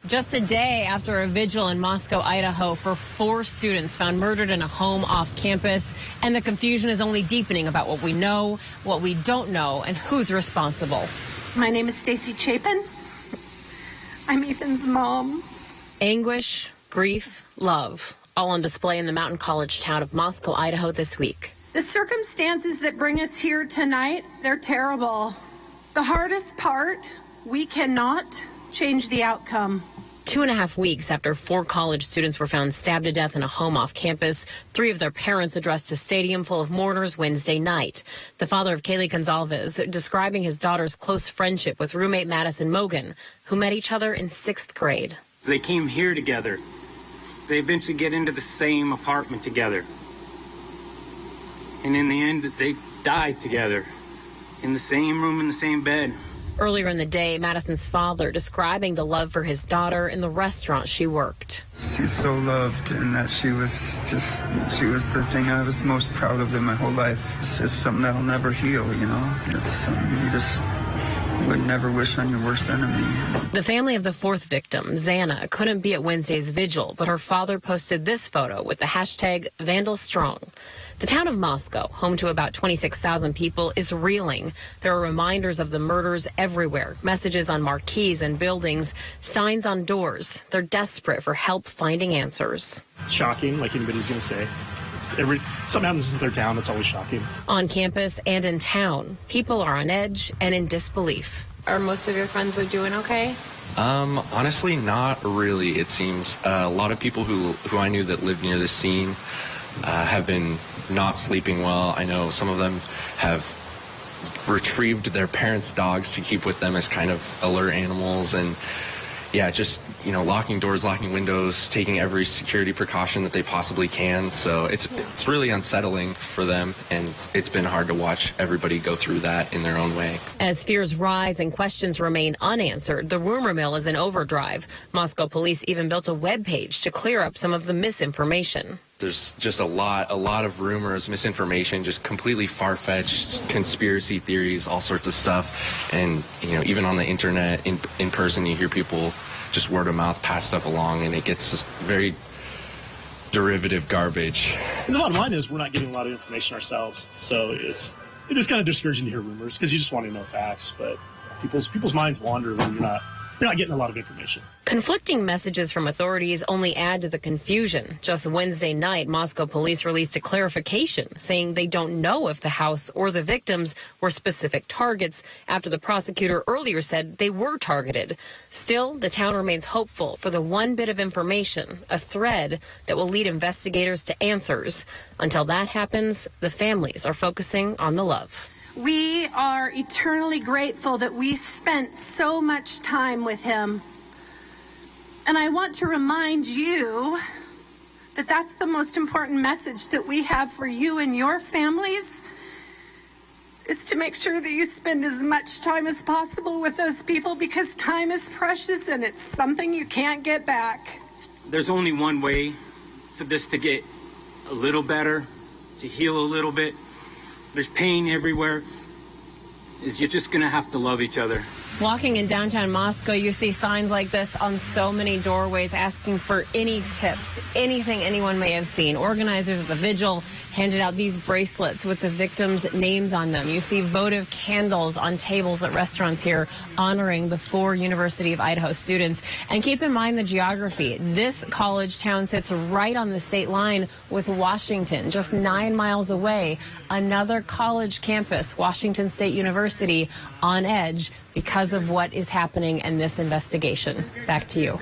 Just a day after a vigil in Moscow, Idaho, for 4 students found murdered in a home off campus, and the confusion is only deepening about what we know, what we don't know, and who's responsible. My name is Stacy Chapin. I'm Ethan's mom. Anguish, grief, love, all on display in the mountain college town of Moscow, Idaho this week. The circumstances that bring us here tonight, they're terrible. The hardest part, we cannot change the outcome. 2.5 weeks after 4 college students were found stabbed to death in a home off campus, 3 of their parents addressed a stadium full of mourners Wednesday night. The father of Kaylee Gonzalez describing his daughter's close friendship with roommate Madison Mogan, who met each other in 6th grade. They came here together. They eventually get into the same apartment together. And in the end, they died together in the same room, in the same bed. Earlier in the day, Madison's father describing the love for his daughter in the restaurant she worked. She was so loved, and that she was the thing I was most proud of in my whole life. It's just something that'll never heal, you know? It's something you just would never wish on your worst enemy. The family of the 4th victim, Xana, couldn't be at Wednesday's vigil, but her father posted this photo with the hashtag #VandalStrong. The town of Moscow, home to about 26,000 people, is reeling. There are reminders of the murders everywhere, messages on marquees and buildings, signs on doors. They're desperate for help finding answers. Shocking, like anybody's going to say. Something happens in their town, it's always shocking. On campus and in town, people are on edge and in disbelief. Are most of your friends doing okay? Honestly, not really, it seems. A lot of people who I knew that lived near the scene have been not sleeping well. I know some of them have retrieved their parents' dogs to keep with them as kind of alert animals, and yeah, just, you know, locking doors, locking windows, taking every security precaution that they possibly can. So it's really unsettling for them, and it's been hard to watch everybody go through that in their own way. As fears rise and questions remain unanswered, the rumor mill is in overdrive. Moscow police even built a webpage to clear up some of the misinformation. There's just a lot of rumors, misinformation, just completely far-fetched conspiracy theories, all sorts of stuff. And, you know, even on the internet, in person, you hear people just word of mouth pass stuff along, and it gets very derivative garbage. And the bottom line is we're not getting a lot of information ourselves. So it is kind of discouraging to hear rumors because you just want to know facts. But people's minds wander when you're not getting a lot of information. Conflicting messages from authorities only add to the confusion. Just Wednesday night, Moscow police released a clarification saying they don't know if the house or the victims were specific targets after the prosecutor earlier said they were targeted. Still, the town remains hopeful for the one bit of information, a thread that will lead investigators to answers. Until that happens, the families are focusing on the love. We are eternally grateful that we spent so much time with him. And I want to remind you that that's the most important message that we have for you and your families, is to make sure that you spend as much time as possible with those people, because time is precious and it's something you can't get back. There's only one way for this to get a little better, to heal a little bit. There's pain everywhere. You're just going to have to love each other. Walking in downtown Moscow, you see signs like this on so many doorways asking for any tips, anything anyone may have seen. Organizers of the vigil handed out these bracelets with the victims' names on them. You see votive candles on tables at restaurants here honoring the 4 University of Idaho students. And keep in mind the geography. This college town sits right on the state line with Washington, just 9 miles away. Another college campus, Washington State University, on edge because of what is happening in this investigation. Back to you.